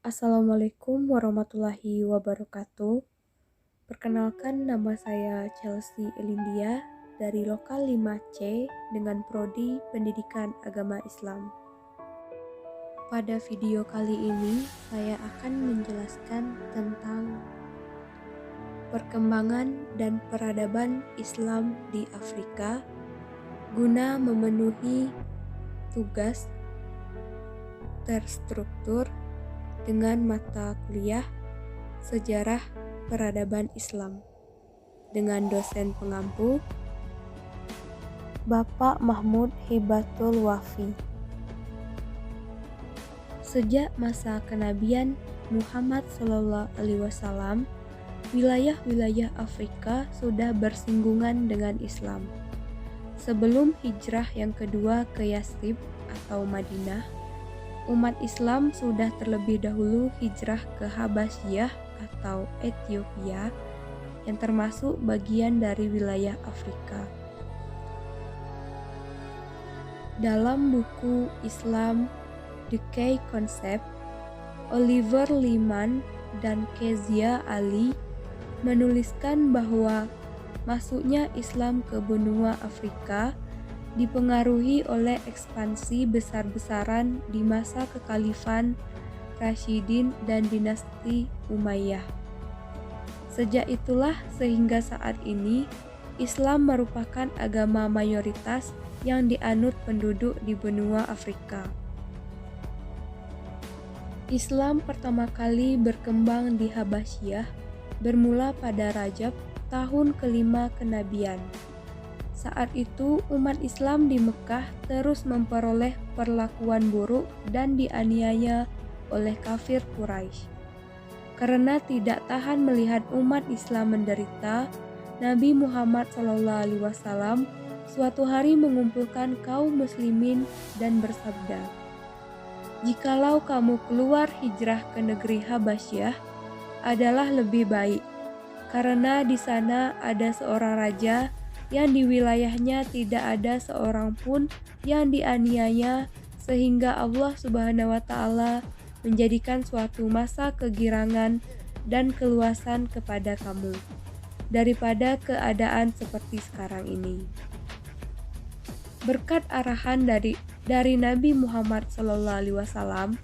Assalamualaikum warahmatullahi wabarakatuh. Perkenalkan, nama saya Chelsea Elindia dari Lokal 5C dengan Prodi Pendidikan Agama Islam. Pada video kali ini, saya akan menjelaskan tentang perkembangan dan peradaban Islam di Afrika guna memenuhi tugas terstruktur dengan mata kuliah Sejarah Peradaban Islam dengan dosen pengampu Bapak Mahmud Hibatul Wafi. Sejak masa kenabian Muhammad SAW, wilayah-wilayah Afrika sudah bersinggungan dengan Islam. Sebelum hijrah yang kedua ke Yathrib atau Madinah, umat Islam sudah terlebih dahulu hijrah ke Habasyah atau Ethiopia yang termasuk bagian dari wilayah Afrika. Dalam buku Islam The Key Concept, Oliver Lyman dan Kezia Ali menuliskan bahwa masuknya Islam ke benua Afrika dipengaruhi oleh ekspansi besar-besaran di masa kekhalifan Rashidin dan dinasti Umayyah. Sejak itulah sehingga saat ini Islam merupakan agama mayoritas yang dianut penduduk di benua Afrika. Islam pertama kali berkembang di Habasyah bermula pada Rajab tahun kelima kenabian. Saat itu umat Islam di Mekah terus memperoleh perlakuan buruk dan dianiaya oleh kafir Quraisy. Karena tidak tahan melihat umat Islam menderita, Nabi Muhammad SAW suatu hari mengumpulkan kaum muslimin dan bersabda, "Jikalau kamu keluar hijrah ke negeri Habasyah adalah lebih baik, karena di sana ada seorang raja yang di wilayahnya tidak ada seorang pun yang dianiaya, sehingga Allah Subhanahu wa Ta'ala menjadikan suatu masa kegirangan dan keluasan kepada kamu daripada keadaan seperti sekarang ini." Berkat arahan dari Nabi Muhammad SAW,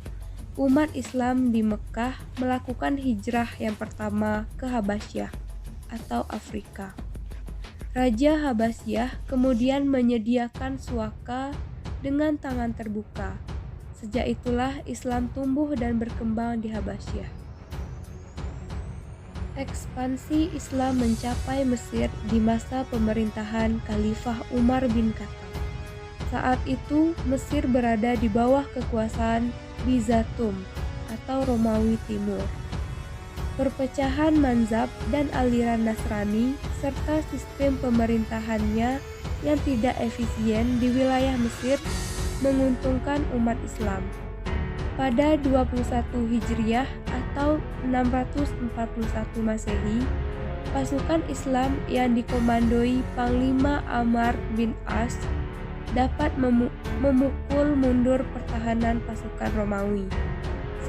umat Islam di Mekah melakukan hijrah yang pertama ke Habasyah atau Afrika. Raja Habasyah kemudian menyediakan suaka dengan tangan terbuka. Sejak itulah Islam tumbuh dan berkembang di Habasyah. Ekspansi Islam mencapai Mesir di masa pemerintahan Khalifah Umar bin Khattab. Saat itu Mesir berada di bawah kekuasaan Bizatum atau Romawi Timur. Perpecahan mazhab dan aliran Nasrani serta sistem pemerintahannya yang tidak efisien di wilayah Mesir menguntungkan umat Islam. Pada 21 Hijriah atau 641 Masehi, pasukan Islam yang dikomandoi Panglima Amr bin As dapat memukul mundur pertahanan pasukan Romawi.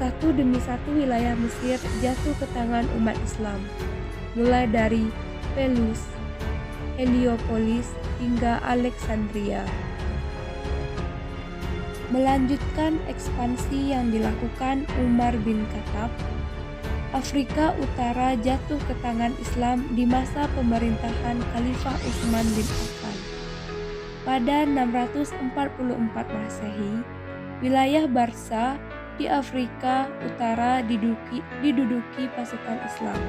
Satu demi satu wilayah Mesir jatuh ke tangan umat Islam, mulai dari Pelus, Heliopolis hingga Alexandria. Melanjutkan ekspansi yang dilakukan Umar bin Khattab, Afrika Utara jatuh ke tangan Islam di masa pemerintahan Khalifah Utsman bin Affan. Pada 644 Masehi, wilayah Barsa di Afrika Utara diduduki pasukan Islam.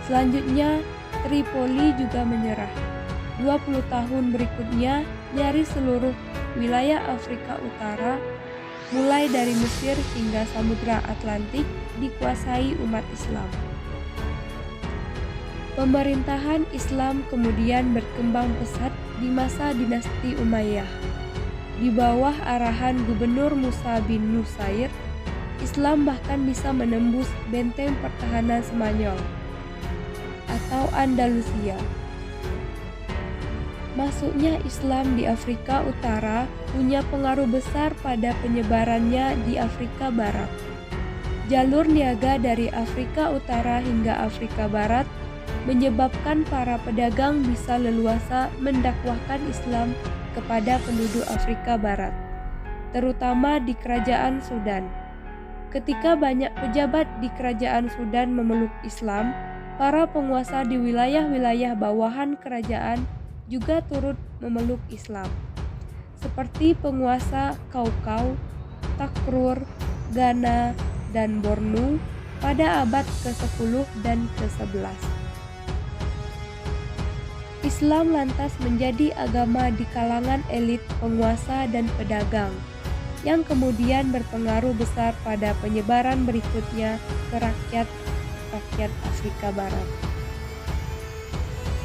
Selanjutnya, Tripoli juga menyerah. 20 tahun berikutnya, nyaris seluruh wilayah Afrika Utara, mulai dari Mesir hingga Samudra Atlantik, dikuasai umat Islam. Pemerintahan Islam kemudian berkembang pesat di masa dinasti Umayyah. Di bawah arahan Gubernur Musa bin Nusair, Islam bahkan bisa menembus benteng pertahanan Spanyol atau Andalusia. Masuknya Islam di Afrika Utara punya pengaruh besar pada penyebarannya di Afrika Barat. Jalur niaga dari Afrika Utara hingga Afrika Barat menyebabkan para pedagang bisa leluasa mendakwahkan Islam kepada penduduk Afrika Barat, terutama di kerajaan Sudan. Ketika banyak pejabat di kerajaan Sudan memeluk Islam, para penguasa di wilayah-wilayah bawahan kerajaan juga turut memeluk Islam, seperti penguasa Kaukau, Takrur, Ghana, dan Bornu pada abad ke-10 dan ke-11. Islam lantas menjadi agama di kalangan elit penguasa dan pedagang, yang kemudian berpengaruh besar pada penyebaran berikutnya ke rakyat Afrika Barat.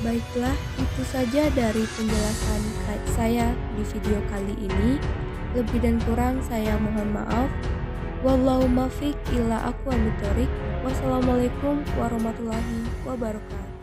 Baiklah, itu saja dari penjelasan saya di video kali ini. Lebih dan kurang saya mohon maaf. Wallahu muwaffiq ila aqwamit thoriq. Wassalamualaikum warahmatullahi wabarakatuh.